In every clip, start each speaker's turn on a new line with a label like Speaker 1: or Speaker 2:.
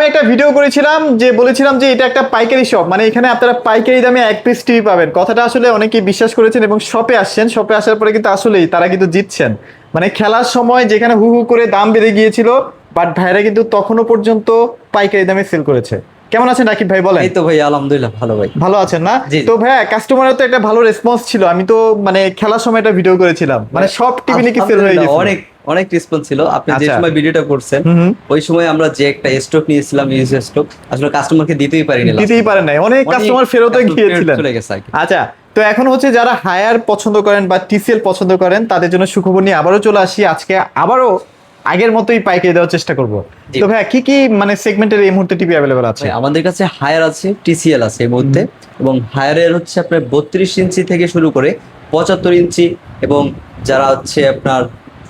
Speaker 1: আমি একটা ভিডিও করেছিলাম যে বলেছিলাম যে এটা একটা পাইকারি শপ, মানে এখানে আপনারা পাইকারি দামে এক পিস টিভি পাবেন। কথাটা আসলে অনেকেই বিশ্বাস করেছেন এবং শপে আসছেন, শপে আসার পরে কিন্তু আসলেই তারা কিন্তু জিতছেন। মানে খেলার সময় যেখানে হু হু করে দাম বেড়ে গিয়েছিল, বাট ভাইরা কিন্তু তখনও পর্যন্ত পাইকারি দামে সেল করেছে। কেমন আছেন রাকিব ভাই, বলেন?
Speaker 2: এই তো ভাই আলহামদুলিল্লাহ ভালো ভাই।
Speaker 1: ভালো আছেন না?
Speaker 2: জি।
Speaker 1: তো ভাইয়া কাস্টমারের তো একটা ভালো রেসপন্স ছিল, আমি তো মানে খেলার সময় একটা ভিডিও করেছিলাম, মানে সব টিভি নাকি সেল হয়ে গেছে।
Speaker 2: অনেক অনেক রেসপন্স ছিল। আপনি যে
Speaker 1: আচ্ছা।
Speaker 2: সময় ভিডিওটা করছেন ওই সময় আমরা যে একটা স্টক নিয়েছিলাম, ইউজ স্টক, আসলে কাস্টমারকে দিতেই পারিনি,
Speaker 1: দিতেই পারেন নাই, অনেক কাস্টমার ফেরত গিয়েছিলেন।
Speaker 2: চলে গেছে আর কি।
Speaker 1: আচ্ছা, তো এখন হচ্ছে যারা হায়ার পছন্দ করেন বা টিসিএল পছন্দ করেন তাদের জন্য সুখবর নিয়ে আবারও চলে আসি। আজকে আবারও আগের মতোই পাইকারি দেওয়ার চেষ্টা করব।
Speaker 2: জি।
Speaker 1: তো ভাইয়া কি কি মানে সেগমেন্টের এই মুহূর্তে টিভি অ্যাভেলেবল আছে?
Speaker 2: ভাই, আমাদের কাছে হায়ার আছে, টিসিএল আছে এই মুহূর্তে, এবং হায়ারের হচ্ছে আপনার 32 ইঞ্চি থেকে শুরু করে 75 ইঞ্চি, এবং যারা হচ্ছে আপনার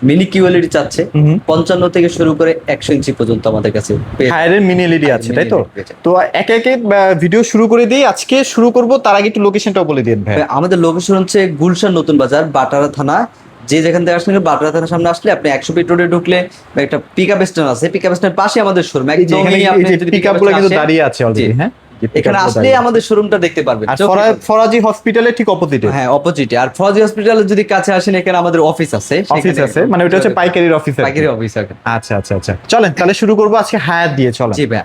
Speaker 2: মিনি কিউএলইডি চাচ্ছে 55 থেকে শুরু করে 100 ইঞ্চি পর্যন্ত আমাদের কাছে
Speaker 1: হায়ারের মিনি এলইডি আছে, তাই তো?
Speaker 2: mini LED পেয়ে যাবেন।
Speaker 1: তো একে একে ভিডিও শুরু করে দিই। আজকে শুরু করব, তার আগে একটু লোকেশনটাও বলে দিন ভাই।
Speaker 2: আমাদের লোকেশন হচ্ছে গুলশান নতুন বাজার, বাটারা থানা। যে যেখান থেকে আসলে বাটারা থানার সামনে আসলে আপনি 100 ফিট রোডে ঢুকলে একটা পিকআপ স্ট্যান্ড আছে, পিকআপ স্ট্যান্ড পাশে আমাদের শোরুম।
Speaker 1: যেখানে পিকআপগুলো কিন্তু দাঁড়িয়ে আছে অলরেডি। হ্যাঁ,
Speaker 2: এখানে আসলে আমাদের শোরুমটা দেখতে পারবেন।
Speaker 1: আর ফরাজি হসপিটালের ঠিক অপোজিটে।
Speaker 2: হ্যাঁ, অপোজিটে। আর ফরাজি হসপিটালের যদি কাছে আসেন, এখানে আমাদের অফিস আছে।
Speaker 1: অফিস আছে, মানে ওটা হচ্ছে পাইকারির অফিস।
Speaker 2: পাইকারি অফিস আছে।
Speaker 1: আচ্ছা আচ্ছা আচ্ছা, চলেন তাহলে শুরু করব আজকে হায়ার দিয়ে। চলেন।
Speaker 2: জি ভাই,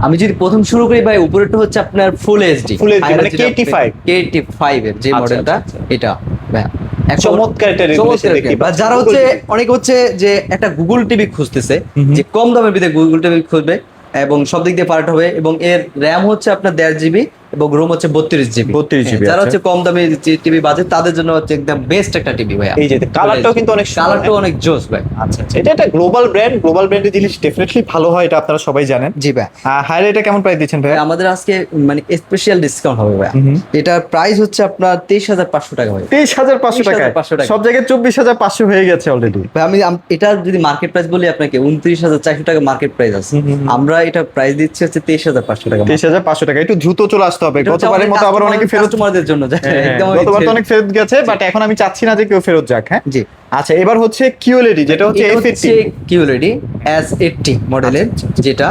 Speaker 2: আমি যদি প্রথম শুরু করি ভাই, উপরেরটা হচ্ছে আপনার ফুল এইচডি,
Speaker 1: মানে
Speaker 2: KT5 এর যে মডেলটা, এটা ভাই
Speaker 1: চমৎকার একটা রেজুলেশন দেখতে পাচ্ছি।
Speaker 2: যারা হচ্ছে অনেক হচ্ছে যে একটা গুগল টিভি খুঁজতেছে, যে কম দামের ভিতরে গুগল টিভি খুঁজবে এবং সব দিক দিয়ে পার্ট হবে, এবং এর র্যাম হচ্ছে আপনার 1.5 জিবি এবং রোম হচ্ছে 32 জিবি। যারা হচ্ছে কম দামে টিভি বাজেট তাদের জন্য হচ্ছে একদম বেস্ট একটা টিভি ভাই।
Speaker 1: এই যে কালারটাও কিন্তু অনেক সুন্দর,
Speaker 2: কালারটাও অনেক জোস ভাই।
Speaker 1: আচ্ছা আচ্ছা, এটা একটা গ্লোবাল ব্র্যান্ড, গ্লোবাল ব্র্যান্ডের জিনিস ডেফিনেটলি ভালো হয়, এটা আপনারা সবাই জানেন।
Speaker 2: জি ভাই।
Speaker 1: হায়ার এটা কেমন প্রাইস দিচ্ছেন ভাই?
Speaker 2: আমাদের আজকে মানে স্পেশাল ডিসকাউন্ট হবে ভাই। এটার প্রাইস হচ্ছে আপনার 23,500 টাকা ভাই।
Speaker 1: 23,500 টাকা? সব জায়গায় 24,500 হয়ে গেছে অলরেডি।
Speaker 2: ভাই আমি এটা যদি মার্কেট প্রাইস বলি আপনাকে, 29,400 টাকা মার্কেট প্রাইস আছে। আমরা এটা প্রাইস দিচ্ছি হচ্ছে 23,500 টাকা।
Speaker 1: 23,500 টাকা। একটু দ্রুত চলে আসতে হবে, গতবারের মতো আবার অনেকে ফেরত।
Speaker 2: কাস্টমারদের জন্য একদম
Speaker 1: গতবার তো অনেক ফেরত গেছে, বাট এখন আমি চাচ্ছি না যে কেউ ফেরত যাক। হ্যাঁ
Speaker 2: জি।
Speaker 1: আচ্ছা, এবার হচ্ছে কিউএলইডি, যেটা হচ্ছে S80
Speaker 2: কিউএলইডি S80 মডেলের, যেটা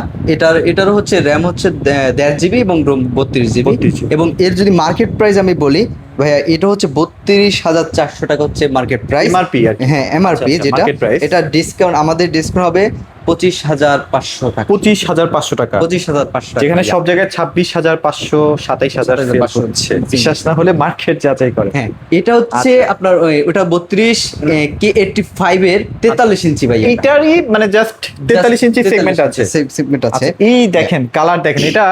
Speaker 2: এটার হচ্ছে র্যাম হচ্ছে 1.5 জিবি এবং রোম 32 জিবি। এবং এর যদি মার্কেট প্রাইস আমি বলি ভাইয়া, এটা হচ্ছে 32,400 টাকা হচ্ছে মার্কেট প্রাইস,
Speaker 1: এমআরপি।
Speaker 2: হ্যাঁ এমআরপি যেটা, এটা ডিসকাউন্ট আমাদের ডিসকাউন্ট হবে 25,500 টাকা।
Speaker 1: 25,500 টাকা?
Speaker 2: 25,500 টাকা,
Speaker 1: যেখানে সব জায়গায় 26,500, 27,000 হচ্ছে। বিশ্বাস না হলে মার্কেট যাচাই করে।
Speaker 2: হ্যাঁ, এটা হচ্ছে আপনার ওটা 32 K85 এর 43 ইঞ্চি ভাই।
Speaker 1: এটারই মানে জাস্ট 43 ইঞ্চি সেগমেন্ট আছে।
Speaker 2: সেগমেন্ট আছে।
Speaker 1: এই দেখেন কালার দেখেন, এটা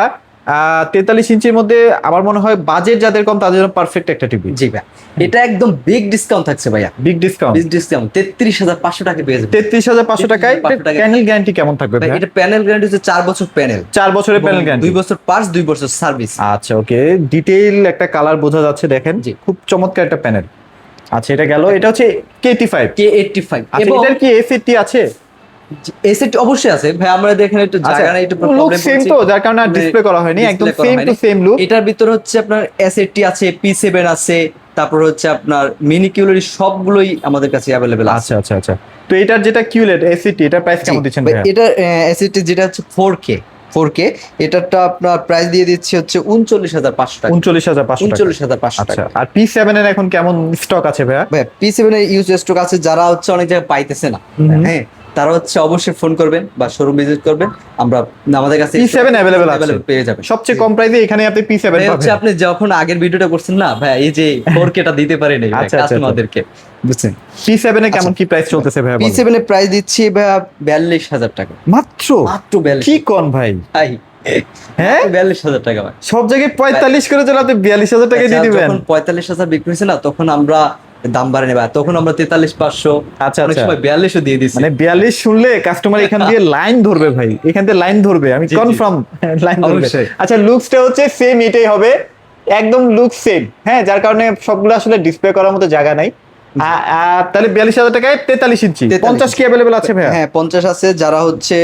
Speaker 1: 43 ইঞ্চির মধ্যে আমার মনে হয় বাজেট যাদের কম তাদের জন্য পারফেক্ট একটা টিভি।
Speaker 2: জি ভাই, এটা একদম বিগ ডিসকাউন্ট থাকছে ভাইয়া।
Speaker 1: Big discount?
Speaker 2: বিগ ডিসকাউন্ট 33,500 টাকা পেয়ে যাবেন।
Speaker 1: 33,500 টাকায়। প্যানেল গ্যারান্টি কেমন থাকবে ভাই?
Speaker 2: এটা প্যানেল গ্যারান্টি হচ্ছে 4 বছর প্যানেল।
Speaker 1: 4 বছরের প্যানেল গ্যারান্টি,
Speaker 2: 2 বছর পার্টস, 2 বছর সার্ভিস।
Speaker 1: আচ্ছা ওকে, ডিটেইল একটা কালার বোঝা যাচ্ছে, দেখেন খুব চমৎকার একটা প্যানেল। আচ্ছা, এটা গেল। এটা হচ্ছে
Speaker 2: K85।
Speaker 1: আচ্ছা, এটার কি S80 আছে?
Speaker 2: এসএটি অবশ্যই আছে ভাই, আমরা দেখেন একটু জায়গা নাই, একটু
Speaker 1: প্রবলেম সেম তো, যার কারণে ডিসপ্লে করা হয়নি, একদম সেম টু সেম লুক।
Speaker 2: এটার ভিতর হচ্ছে আপনার এসএটি আছে, P7 আছে, তারপর হচ্ছে আপনার মিনি কিউএলইডি সবগুলোই আমাদের কাছে अवेलेबल আছে।
Speaker 1: আচ্ছা আচ্ছা আচ্ছা, তো এটার যেটা কিউএলইডি S80 এটা প্রাইস কেমন দিচ্ছেন ভাই?
Speaker 2: এটা এসএটি যেটা হচ্ছে 4K, এটারটা আপনার প্রাইস দিয়ে দিচ্ছি হচ্ছে 39,500 টাকা।
Speaker 1: 39,500 টাকা। আর P7 এর এখন কেমন স্টক আছে ভাইয়া?
Speaker 2: ভাই P7 এর ইউজ স্টক আছে, যারা হচ্ছে অনেক জায়গায় পাইতেছে না, হ্যাঁ, তারা হচ্ছে অবশ্যই ফোন করবেন বা শোরুম ভিজিট করবেন, আমাদের কাছে
Speaker 1: P7 अवेलेबल আছে,
Speaker 2: পেয়ে যাবেন
Speaker 1: সবচেয়ে কম প্রাইসে। এখানে আপনি P7 পাবেন।
Speaker 2: হচ্ছে আপনি যখন আগের ভিডিওটা করছেন না ভাই, এই যে 4K টা দিতে পারেন এই কাস্টমারদেরকে, বুঝছেন?
Speaker 1: P7 এ কেমন কি প্রাইস চলতেছে ভাই?
Speaker 2: P7 এর প্রাইস দিচ্ছি ভাই 42,000 টাকা
Speaker 1: মাত্র।
Speaker 2: 42
Speaker 1: কি কোন ভাই?
Speaker 2: ভাই, হ্যাঁ 42,000 টাকা ভাই।
Speaker 1: সব জায়গায় 45 করে চলে, আপনি 42,000 টাকা দিয়ে দিবেন?
Speaker 2: যখন 45,000 বিক্রি হয়েছে না, তখন আমরা দাম বাড়েনি ভাই, তখন আমরা 43,500, অনেক সময় 42 দিয়ে দিচ্ছি।
Speaker 1: মানে 42 শুনলে কাস্টমার এখান দিয়ে লাইন ধরবে ভাই, এখান দিয়ে লাইন ধরবে, আমি কনফার্ম লাইন ধরবে। আচ্ছা, লুকসটা হচ্ছে সেম, এটাই হবে একদম লুক সেম। হ্যাঁ, যার কারণে সবগুলো আসলে ডিসপ্লে করার মতো জায়গা নাই। তাহলে 42,000 টাকায় 43 ইঞ্চি। 50 কি अवेलेबल আছে ভাই?
Speaker 2: হ্যাঁ 50 আছে, যারা হচ্ছে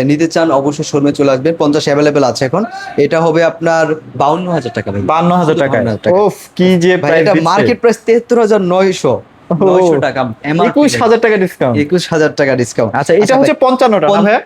Speaker 2: নিতে চান অবশ্যই শোরুমে চলে আসবেন। 50 अवेलेबल আছে এখন। এটা হবে আপনার 52,000 টাকা ভাই।
Speaker 1: 52,000 টাকা? ওফ, কি যে প্রাইস!
Speaker 2: এটা মার্কেট প্রাইস 73,900 টাকা,
Speaker 1: 21,000 টাকা ডিসকাউন্ট।
Speaker 2: 21,000 টাকা ডিসকাউন্ট।
Speaker 1: আচ্ছা, এটা হচ্ছে 55 টা না ভাই?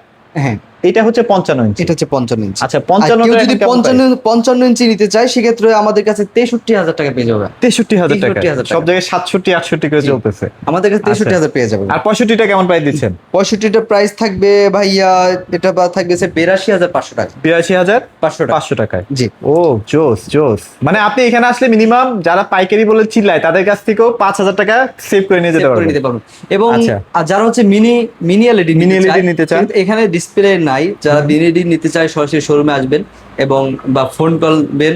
Speaker 2: হ্যাঁ,
Speaker 1: এটা হচ্ছে 55 ইঞ্চি।
Speaker 2: এটা হচ্ছে 55 ইঞ্চি।
Speaker 1: আচ্ছা,
Speaker 2: আর
Speaker 1: 55
Speaker 2: কেউ
Speaker 1: টা
Speaker 2: যদি
Speaker 1: কেমন প্রাইস?
Speaker 2: 55 ইঞ্চি নিতে চায় সেক্ষেত্রে আমাদের কাছে 63,000 টাকা পেয়ে যাবে।
Speaker 1: 63,000 টাকা।
Speaker 2: 63,000
Speaker 1: সব জায়গায় 67 68 করে
Speaker 2: জি।
Speaker 1: চলতেছে।
Speaker 2: আমাদের কাছে 63,000 পেয়ে যাবে।
Speaker 1: আর 65 টা কেমন প্রাইস দিচ্ছেন?
Speaker 2: 65টা প্রাইস থাকবে ভাইয়া, এটা থাকবে 82,500 টাকা।
Speaker 1: 82,500 টাকায়।
Speaker 2: জি।
Speaker 1: ও জোস জোস। মানে আপনি এখানে আসলে মিনিমাম যারা পাইকারি বলে চিল্লায় তাদের কাছ থেকেও 5,000 টাকা সেভ করে নিয়ে যেতে
Speaker 2: সেভ করে
Speaker 1: পারবেন।
Speaker 2: নিতে পারবেন। এবং
Speaker 1: আচ্ছা।
Speaker 2: আর যারা হচ্ছে মিনি এলইডি
Speaker 1: নিতে চান?
Speaker 2: কিন্তু এখানে ডিসপ্লে নাই, যারা মিনি এলইডি নিতে চায় সরাসরি শোরুমে আসবেন এবং বা ফোন করবেন,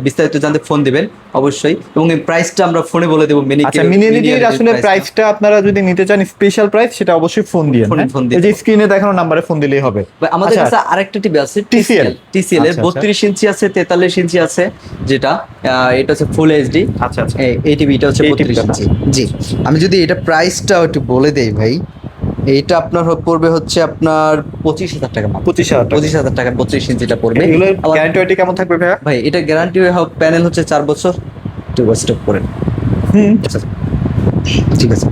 Speaker 2: বিস্তারিত জানতে ফোন দিবেন অবশ্যই, এবং এই প্রাইসটা আমরা ফোনে বলে দেবো।
Speaker 1: আচ্ছা, মিনি এলইডির আসলে প্রাইসটা আপনারা যদি নিতে চান স্পেশাল প্রাইস, সেটা অবশ্যই ফোন দিয়ে
Speaker 2: ফোন দিয়ে
Speaker 1: এই যে স্ক্রিনে দেখানো নম্বরে ফোন দিলেই হবে।
Speaker 2: আমাদের
Speaker 1: আচ্ছা,
Speaker 2: কাছে আরেকটা টিভি আছে
Speaker 1: TCL
Speaker 2: টিসিএল এর
Speaker 1: আচ্ছা,
Speaker 2: 32 ইঞ্চি আছে, 43 ইঞ্চি আছে, যেটা এটা হচ্ছে ফুল এইচডি।
Speaker 1: আচ্ছা আচ্ছা।
Speaker 2: এই টিভিটা হচ্ছে
Speaker 1: এই
Speaker 2: 32
Speaker 1: টিভিটা না।
Speaker 2: ইঞ্চি। জি, আমি যদি এটা প্রাইসটা একটু বলে দেই ভাই, এইটা আপনার পড়বে হচ্ছে আপনার 25,000 টাকা মাত্র।
Speaker 1: 25,000 টাকা।
Speaker 2: 25,000 টাকা 32 ইঞ্চিটা পড়বে।
Speaker 1: এগুলোর
Speaker 2: আবার-
Speaker 1: গ্যারান্টি ওয়ারেন্টি কেমন থাকবে ভাইয়া?
Speaker 2: ভাই এটা গ্যারান্টি প্যানেল হচ্ছে 4 বছর। একটু স্টপ করেন। আচ্ছা, ঠিক আছে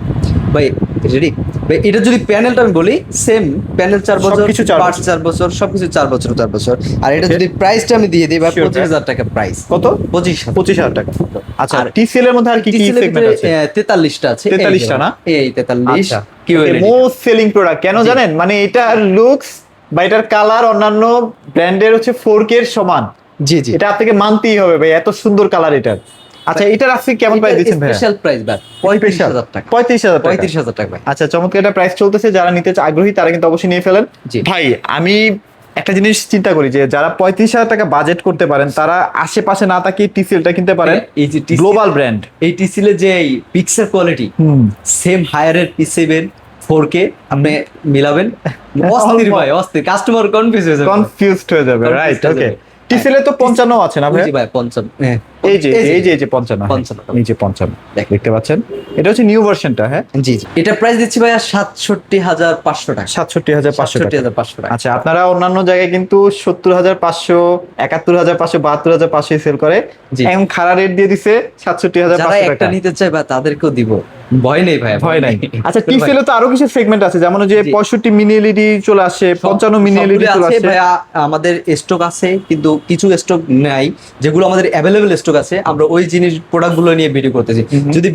Speaker 2: ভাই, রেডি ভাই। এটা যদি প্যানেলটা আমি বলি, সেম প্যানেল 4 বছর,
Speaker 1: সবকিছু 4
Speaker 2: পার্টস 4 বছর, সবকিছু 4 বছর 4 বছর। আর এটা যদি প্রাইসটা আমি দিয়ে দিই ভাই,
Speaker 1: Sure,
Speaker 2: 25,000 টাকা প্রাইস।
Speaker 1: কত?
Speaker 2: 25,000।
Speaker 1: 25,000 টাকা। আচ্ছা,
Speaker 2: আর
Speaker 1: টিসিএল এর মধ্যে আর কি কি
Speaker 2: TCL এর
Speaker 1: সেগমেন্ট
Speaker 2: ভিতরে,
Speaker 1: আছে?
Speaker 2: 43টা আছে।
Speaker 1: 43টা না?
Speaker 2: এই 43
Speaker 1: আচ্ছা,
Speaker 2: QLED
Speaker 1: মোস্ট সেলিং প্রোডাক্ট কেন
Speaker 2: জি।
Speaker 1: জানেন? মানে এটার লুকস বা এটার কালার অন্যান্য ব্র্যান্ডের হচ্ছে 4K এর সমান।
Speaker 2: জি জি।
Speaker 1: এটা আপনাকে মানতেই হবে ভাই, এত সুন্দর কালার এটার। আচ্ছা, এটার আজকে কেমন প্রাইস দিচ্ছেন ভাই?
Speaker 2: স্পেশাল প্রাইস ভাই 35,000 টাকা।
Speaker 1: 35,000 টাকা।
Speaker 2: 35,000 টাকা ভাই।
Speaker 1: আচ্ছা, চমৎকার একটা প্রাইস চলতেছে। যারা নিতে আগ্রহী তারা কিন্তু অবশ্যই নিয়ে ফেলেন।
Speaker 2: জি।
Speaker 1: ভাই আমি একটা জিনিস চিন্তা করি যে যারা 35,000 টাকা বাজেট করতে পারেন তারা আশেপাশে না তাকিয়ে টিসিএলটা কিনতে পারেন।
Speaker 2: এই যে
Speaker 1: গ্লোবাল ব্র্যান্ড।
Speaker 2: এই টিসিএল এর যে pixel quality, same হায়ারের P7 4K আপনি মিলাবেন, অস্থির ভাই, অস্থির। কাস্টমার কনফিউজ হয়ে যাবে,
Speaker 1: কনফিউজড হয়ে যাবে,
Speaker 2: Confused
Speaker 1: রাইট?
Speaker 2: হয়ে
Speaker 1: ওকে।
Speaker 2: যাবে।
Speaker 1: টিসিএল এ তো 55 আছে না ভাই?
Speaker 2: জি ভাই 55। হ্যাঁ,
Speaker 1: এই যে 55, হ্যাঁ।
Speaker 2: 55
Speaker 1: এই যে 55
Speaker 2: দেখেন।
Speaker 1: দেখতে পাচ্ছেন, এটা হচ্ছে নিউ ভার্সনটা, হ্যাঁ।
Speaker 2: জি জি। এটা প্রাইস দিচ্ছি ভাই 67,500 টাকা।
Speaker 1: 67,500 টাকা।
Speaker 2: 67,500 টাকা।
Speaker 1: আচ্ছা, আপনারা অন্যান্য জায়গায় কিন্তু 70,500, 71,500, 72,500 সেল করে,
Speaker 2: জি।
Speaker 1: এখন খাড়া রেট দিয়ে দিছে
Speaker 2: যারা
Speaker 1: 67,500
Speaker 2: একটা
Speaker 1: টাকা।
Speaker 2: নিতে চায় বা তাদেরকেও দিব, ভয় নেই ভাই,
Speaker 1: ভয় নাই। আচ্ছা, টিসিএল এ তো আরো কিছু সেগমেন্ট আছে, যেমন ওই যে
Speaker 2: জি।
Speaker 1: 65 মিনি এলইডি চলে আসে, 55 মিনি এলইডি চলে
Speaker 2: আছে
Speaker 1: আসে।
Speaker 2: ভাইয়া, আমাদের স্টক আছে, কিন্তু কিছু স্টক নাই, যেগুলো আমাদের অ্যাভেলেবল স্টক আছে। আমরা ওই জিনিস প্রোডাক্টগুলো নিয়ে ভিডিও করতেছি। যদি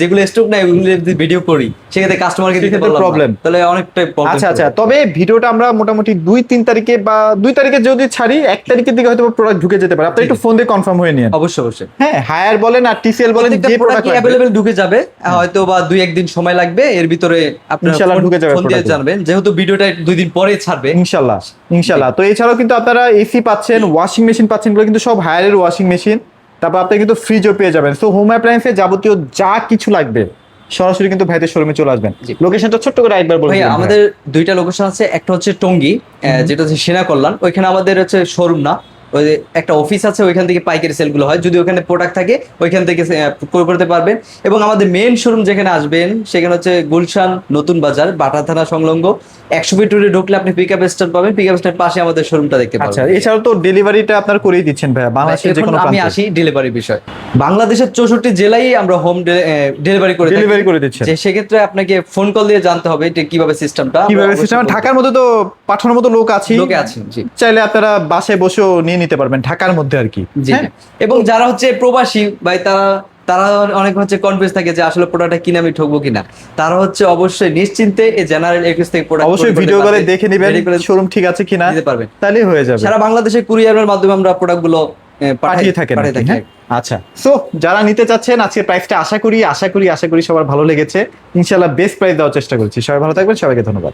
Speaker 2: যেগুলো স্টক নাই ওইগুলো যদি ভিডিও করি, সেক্ষেত্রে কাস্টমারকে দিতে
Speaker 1: সেক্ষেত্রে
Speaker 2: পারলাম
Speaker 1: problem।
Speaker 2: না, তাহলে অনেকটাই প্রবলেম।
Speaker 1: আচ্ছা আচ্ছা, তবে ভিডিওটা আমরা মোটামুটি 2-3 তারিখে বা 2 তারিখে যদি ছাড়ি, 1 তারিখের দিকে হয়তো প্রোডাক্ট ঢুকে যেতে পারে। আপনি
Speaker 2: জি,
Speaker 1: একটু
Speaker 2: জি।
Speaker 1: ফোন দিয়ে কনফার্ম হয়ে নিন।
Speaker 2: অবশ্যই অবশ্যই।
Speaker 1: হ্যাঁ, হায়ার বলেন আর টিসিএল বলেন,
Speaker 2: প্রত্যেকটা
Speaker 1: যে
Speaker 2: প্রোডাক্ট
Speaker 1: প্রোডাক্ট
Speaker 2: অ্যাভেলেবল ঢুকে যাবে, হয়তো বা 2-1 দিন সময় লাগবে, এর ভিতরে আপনারা
Speaker 1: ইনশাআল্লাহ ঢুকে যাবে
Speaker 2: ফোন দিয়ে
Speaker 1: product।
Speaker 2: জানবেন, যেহেতু ভিডিওটা 2 দিন পরে ছাড়বে।
Speaker 1: ইনশাল্লাহ ইনশাল্লাহ। তো এছাড়াও কিন্তু আপনারা এসি পাচ্ছেন, ওয়াশিং মেশিন পাচ্ছেন, এগুলো কিন্তু সব হায়ারের ওয়াশিং মেশিন। তারপর আপনি কিন্তু ফ্রিজও পেয়ে যাবেন। সো হোম অ্যাপ্লায়েন্সে যাবতীয় যা কিছু লাগবে সরাসরি কিন্তু ভাইদের শোরুমে চলে আসবেন।
Speaker 2: জি।
Speaker 1: লোকেশনটা ছোট্ট করে একবার বলে
Speaker 2: ভাই
Speaker 1: দিবেন।
Speaker 2: আমাদের 2টা লোকেশন আছে, একটা হচ্ছে টঙ্গী, যেটা হচ্ছে সেনা কল্যাণ, ওইখানে আমাদের হচ্ছে শোরুম না, ওই যে একটা অফিস আছে, ওইখান থেকে পাইকারি সেলগুলো হয়। যদি ওখানে প্রোডাক্ট থাকে ওইখান থেকে ক্রয় করতে পারবেন। এবং আমাদের মেইন শোরুম যেখানে আসবেন সেখানে হচ্ছে গুলশান নতুন বাজার, বাটা থানা সংলগ্ন 100 ফিট রোডে ঢুকলে আপনি পিকআপ স্ট্যান্ড পাবেন, পিকআপ স্ট্যান্ড পাশে আমাদের শোরুমটা দেখতে পাবেন।
Speaker 1: আচ্ছা, এছাড়াও তো ডেলিভারিটা আপনার করেই দিচ্ছেন ভাইয়া বাংলাদেশের যে
Speaker 2: এখন
Speaker 1: কোনো
Speaker 2: আমি
Speaker 1: প্রান্তে।
Speaker 2: আসি ডেলিভারি বিষয়। বাংলাদেশের 64 জেলায় আমরা হোম ডেলিভারি করে থাকি।
Speaker 1: ডেলিভারি করে দিচ্ছেন।
Speaker 2: যে সেক্ষেত্রে আপনাকে ফোন কল দিয়ে জানতে হবে এটা কিভাবে সিস্টেমটা,
Speaker 1: কিভাবে সিস্টেম? ঢাকার মধ্যে তো পাঠানোর মতো লোক আছে,
Speaker 2: লোকে আছে। জি,
Speaker 1: চাইলে আপনারা বাসায় বসেও নিয়ে নিতে পারবেন ঢাকার মধ্যে আর কি।
Speaker 2: জি।
Speaker 1: হ্যাঁ?
Speaker 2: এবং যারা হচ্ছে প্রবাসী ভাই, তারা অনেক হচ্ছে কনফিউজ থাকে যে আসলে প্রোডাক্টটা কিনে আমি ঠকবো কিনা। তারা হচ্ছে অবশ্যই নিশ্চিন্তে এই জেনারেল একুশ থেকে প্রোডাক্ট
Speaker 1: অবশ্যই ভিডিও কলে দেখে নেবেন শোরুম ঠিক আছে কিনা,
Speaker 2: নিতে পারবেন।
Speaker 1: তাহলেই হয়ে যাবে।
Speaker 2: সারা বাংলাদেশে কুরিয়ারের মাধ্যমে আমরা প্রোডাক্টগুলো
Speaker 1: পাঠিয়ে থাকেন আর কি, হ্যাঁ? আচ্ছা, সো যারা নিতে চাচ্ছেন আজকে প্রাইসটা আশা করি সবার ভালো লেগেছে। ইনশাআল্লাহ বেস্ট প্রাইস দেওয়ার চেষ্টা করছি। সবাই ভালো থাকবেন, সবাইকে ধন্যবাদ।